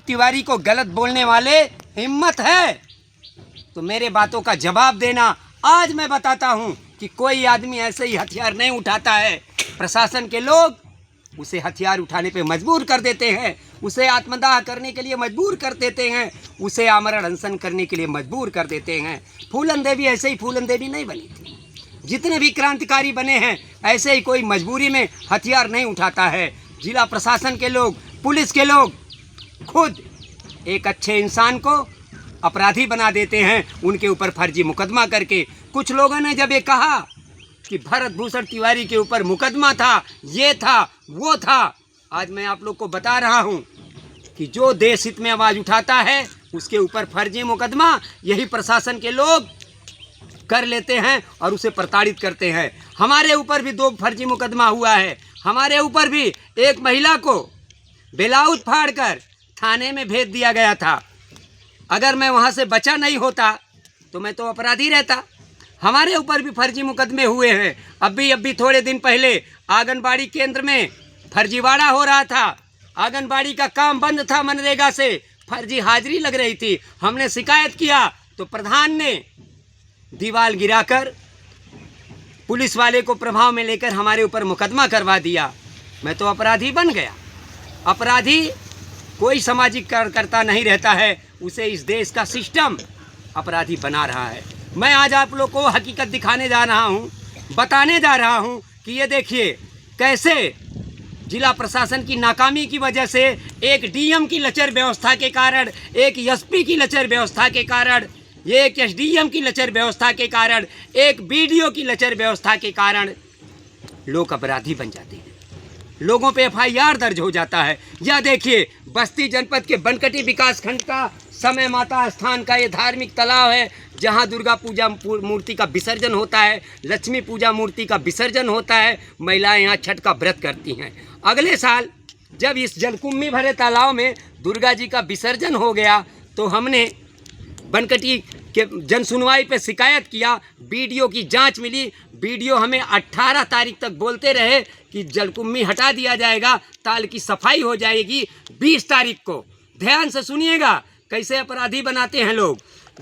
तिवारी को गलत बोलने वाले हिम्मत है तो मेरे बातों का जवाब देना। आज मैं बताता हूं कि कोई आदमी ऐसे ही हथियार नहीं उठाता है। प्रशासन के लोग उसे हथियार उठाने पे मजबूर कर देते हैं, उसे आत्मदाह करने के लिए मजबूर कर देते हैं, उसे आमरण अनशन करने के लिए मजबूर कर देते हैं। फूलन देवी ऐसे ही फूलन देवी नहीं बनी थी। जितने भी क्रांतिकारी बने हैं ऐसे ही कोई मजबूरी में हथियार नहीं उठाता है। जिला प्रशासन के लोग, पुलिस के लोग खुद एक अच्छे इंसान को अपराधी बना देते हैं, उनके ऊपर फर्जी मुकदमा करके। कुछ लोगों ने जब ये कहा कि भरत भूषण तिवारी के ऊपर मुकदमा था, ये था, वो था, आज मैं आप लोग को बता रहा हूं कि जो देश हित में आवाज़ उठाता है उसके ऊपर फर्जी मुकदमा यही प्रशासन के लोग कर लेते हैं और उसे प्रताड़ित करते हैं। हमारे ऊपर भी 2 फर्जी मुकदमा हुआ है। हमारे ऊपर भी एक महिला को ब्लाउज फाड़कर थाने में भेज दिया गया था। अगर मैं वहाँ से बचा नहीं होता तो मैं तो अपराधी रहता। हमारे ऊपर भी फर्जी मुकदमे हुए हैं। अभी थोड़े दिन पहले आंगनबाड़ी केंद्र में फर्जीवाड़ा हो रहा था। आंगनबाड़ी का काम बंद था, मनरेगा से फर्जी हाजिरी लग रही थी। हमने शिकायत किया तो प्रधान ने दीवार गिराकर पुलिस वाले को प्रभाव में लेकर हमारे ऊपर मुकदमा करवा दिया। मैं तो अपराधी बन गया। अपराधी कोई सामाजिक कार्यकर्ता नहीं रहता है, उसे इस देश का सिस्टम अपराधी बना रहा है। मैं आज आप लोग को हकीकत दिखाने जा रहा हूँ, बताने जा रहा हूँ कि ये देखिए कैसे जिला प्रशासन की नाकामी की वजह से, एक डीएम की लचर व्यवस्था के कारण, एक एसपी की लचर व्यवस्था के कारण, ये एक एसडीएम की लचर व्यवस्था के कारण, एक बीडीओ की लचर व्यवस्था के कारण लोग अपराधी बन जाते हैं। लोगों पे एफआईआर दर्ज हो जाता है। यह देखिए बस्ती जनपद के बनकटी विकास खंड का समय माता स्थान का ये धार्मिक तालाब है जहाँ दुर्गा पूजा मूर्ति का विसर्जन होता है, लक्ष्मी पूजा मूर्ति का विसर्जन होता है। महिलाएं यहाँ छठ का व्रत करती हैं। अगले साल जब इस जलकुंभी भरे तालाब में दुर्गा जी का विसर्जन हो गया तो हमने बनकटी के जन सुनवाई पे शिकायत किया। बीडीओ की जांच मिली। बीडीओ हमें 18 तारीख तक बोलते रहे कि जलकुंभी हटा दिया जाएगा, ताल की सफाई हो जाएगी। 20 तारीख को, ध्यान से सुनिएगा कैसे अपराधी बनाते हैं लोग।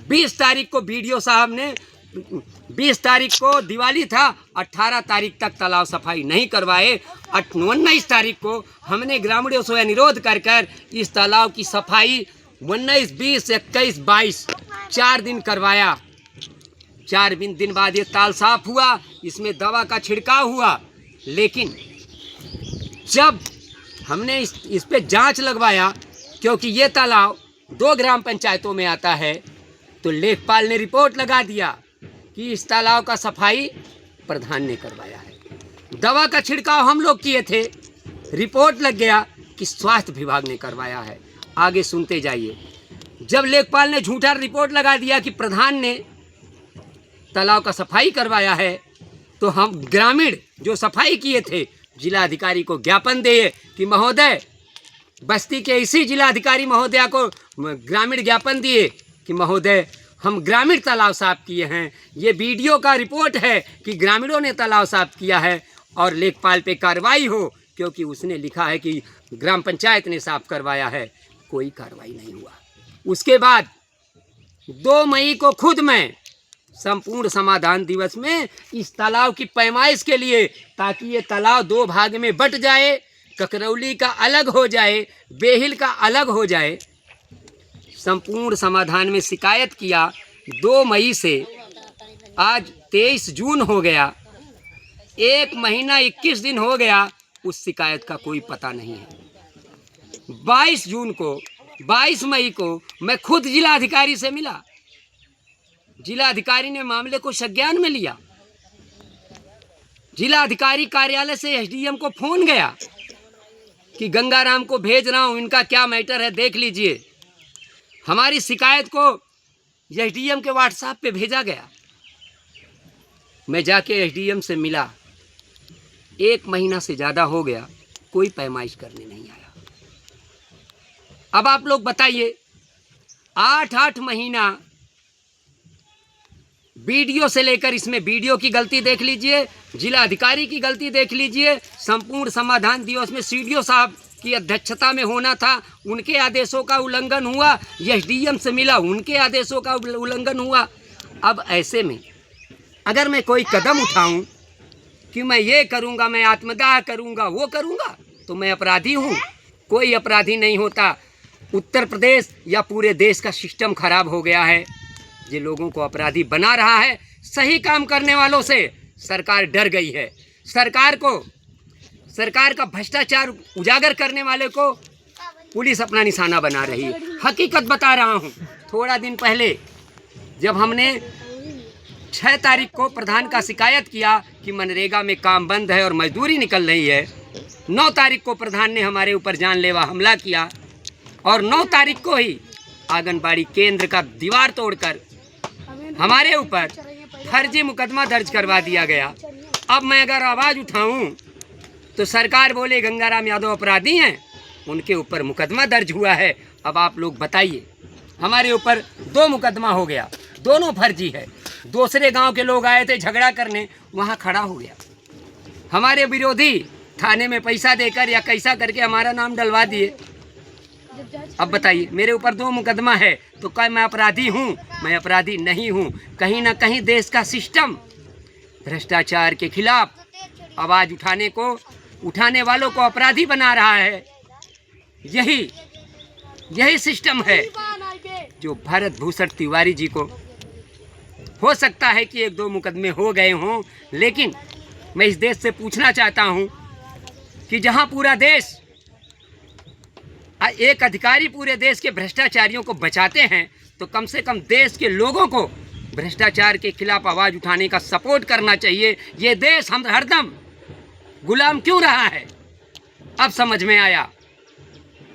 20 तारीख को बीडीओ साहब ने, 20 तारीख को दिवाली था, 18 तारीख तक तालाब सफाई नहीं करवाए। 19 तारीख को हमने ग्रामीणों से अनुरोध कर इस तालाब की सफाई 19, 20, 21, 22 4 दिन करवाया। 4 दिन बाद ये ताल साफ हुआ, इसमें दवा का छिड़काव हुआ। लेकिन जब हमने इस पे जांच लगवाया, क्योंकि ये तालाब 2 ग्राम पंचायतों में आता है, तो लेखपाल ने रिपोर्ट लगा दिया कि इस तालाब का सफाई प्रधान ने करवाया है। दवा का छिड़काव हम लोग किए थे, रिपोर्ट लग गया कि स्वास्थ्य विभाग ने करवाया है। आगे सुनते जाइए। जब लेखपाल ने झूठा रिपोर्ट लगा दिया कि प्रधान ने तालाब का सफाई करवाया है, तो हम ग्रामीण जो सफाई किए थे जिला अधिकारी को ज्ञापन दिए कि महोदय, बस्ती के इसी जिला अधिकारी महोदया को ग्रामीण ज्ञापन दिए कि महोदय हम ग्रामीण तालाब साफ किए हैं। ये बीडीओ का रिपोर्ट है कि ग्रामीणों ने तालाब साफ किया है और लेखपाल पे कार्रवाई हो, क्योंकि उसने लिखा है कि ग्राम पंचायत ने साफ करवाया है। कोई कार्रवाई नहीं हुआ। उसके बाद 2 मई को खुद मैं संपूर्ण समाधान दिवस में इस तालाब की पैमाइश के लिए, ताकि ये तालाब 2 भाग में बट जाए, ककरौली का अलग हो जाए, बेहिल का अलग हो जाए, संपूर्ण समाधान में शिकायत किया। 2 मई से आज 23 जून हो गया, 1 महीना 21 दिन हो गया, उस शिकायत का कोई पता नहीं है। 22 मई को मैं खुद जिला अधिकारी से मिला। जिला अधिकारी ने मामले को संज्ञान में लिया। जिला अधिकारी कार्यालय से एसडीएम को फोन गया कि गंगाराम को भेज रहा हूं, इनका क्या मैटर है देख लीजिए। हमारी शिकायत को एसडीएम के व्हाट्सएप पे भेजा गया। मैं जाके एसडीएम से मिला। 1 महीना से ज़्यादा हो गया, कोई पैमाइश करने नहीं आया। अब आप लोग बताइए, 8 महीना बीडीओ से लेकर, इसमें बीडीओ की गलती देख लीजिए, जिला अधिकारी की गलती देख लीजिए, संपूर्ण समाधान दिवस में सीडीओ साहब की अध्यक्षता में होना था, उनके आदेशों का उल्लंघन हुआ। एसडीएम से मिला, उनके आदेशों का उल्लंघन हुआ। अब ऐसे में अगर मैं कोई कदम उठाऊं कि मैं ये करूंगा, मैं आत्मदाह करूंगा, वो करूंगा, तो मैं अपराधी हूं? कोई अपराधी नहीं होता। उत्तर प्रदेश या पूरे देश का सिस्टम खराब हो गया है, ये लोगों को अपराधी बना रहा है। सही काम करने वालों से सरकार डर गई है। सरकार का भ्रष्टाचार उजागर करने वाले को पुलिस अपना निशाना बना रही है। हकीकत बता रहा हूँ, थोड़ा दिन पहले जब हमने 6 तारीख को प्रधान का शिकायत किया कि मनरेगा में काम बंद है और मजदूरी निकल रही है, 9 तारीख को प्रधान ने हमारे ऊपर जानलेवा हमला किया और 9 तारीख को ही आंगनबाड़ी केंद्र का दीवार तोड़कर हमारे ऊपर फर्जी मुकदमा दर्ज करवा दिया गया। अब मैं अगर आवाज़ उठाऊं तो सरकार बोले गंगाराम यादव अपराधी हैं, उनके ऊपर मुकदमा दर्ज हुआ है। अब आप लोग बताइए, हमारे ऊपर 2 मुकदमा हो गया, दोनों फर्जी है। दूसरे गांव के लोग आए थे झगड़ा करने, वहां खड़ा हो गया। हमारे विरोधी थाने में पैसा देकर या कैसा करके हमारा नाम डलवा दिए। अब बताइए, मेरे ऊपर 2 मुकदमा है तो क्या मैं अपराधी हूँ? मैं अपराधी नहीं हूँ। कहीं ना कहीं देश का सिस्टम भ्रष्टाचार के खिलाफ आवाज़ उठाने वालों को अपराधी बना रहा है। यही सिस्टम है जो भरत भूषण तिवारी जी को, हो सकता है कि 1-2 मुकदमे हो गए हों, लेकिन मैं इस देश से पूछना चाहता हूं कि जहां पूरा देश, एक अधिकारी पूरे देश के भ्रष्टाचारियों को बचाते हैं, तो कम से कम देश के लोगों को भ्रष्टाचार के खिलाफ आवाज़ उठाने का सपोर्ट करना चाहिए। ये देश हम हरदम गुलाम क्यों रहा है? अब समझ में आया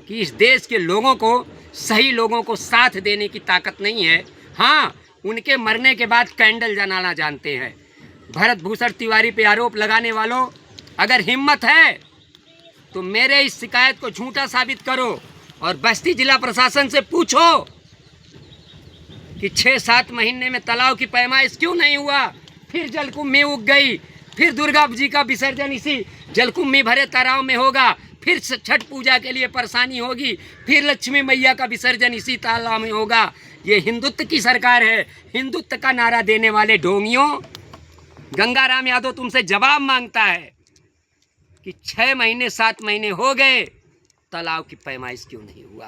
कि इस देश के लोगों को, सही लोगों को साथ देने की ताकत नहीं है। हाँ, उनके मरने के बाद कैंडल जलाना जानते हैं। भरत भूषण तिवारी पे आरोप लगाने वालों, अगर हिम्मत है तो मेरे इस शिकायत को झूठा साबित करो और बस्ती जिला प्रशासन से पूछो कि 6-7 महीने में तालाब की पैमाइश क्यों नहीं हुआ। फिर जलकुंभ में उग गई, फिर दुर्गा जी का विसर्जन इसी जलकुंभ में भरे तालाब में होगा, फिर छठ पूजा के लिए परेशानी होगी, फिर लक्ष्मी मैया का विसर्जन इसी तालाब में होगा। ये हिंदुत्व की सरकार है। हिंदुत्व का नारा देने वाले ढोंगियों, गंगाराम यादव तुमसे जवाब मांगता है कि 6 महीने 7 महीने हो गए, तालाब की पैमाइश क्यों नहीं हुआ?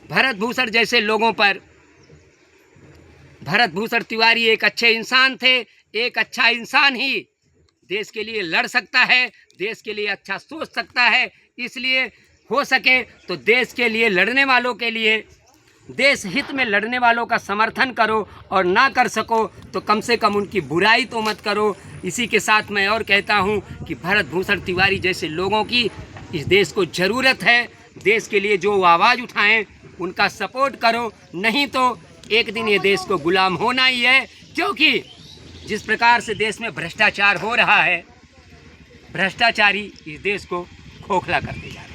भरत भूषण जैसे लोगों पर, भरत भूषण तिवारी एक अच्छे इंसान थे। एक अच्छा इंसान ही देश के लिए लड़ सकता है, देश के लिए अच्छा सोच सकता है। इसलिए हो सके तो देश के लिए लड़ने वालों के लिए, देश हित में लड़ने वालों का समर्थन करो, और ना कर सको तो कम से कम उनकी बुराई तो मत करो। इसी के साथ मैं और कहता हूं कि भरत भूषण तिवारी जैसे लोगों की इस देश को ज़रूरत है। देश के लिए जो आवाज़ उठाएं उनका सपोर्ट करो, नहीं तो एक दिन ये देश को गुलाम होना ही है। क्योंकि जिस प्रकार से देश में भ्रष्टाचार हो रहा है, भ्रष्टाचारी इस देश को खोखला करते जा रहे हैं।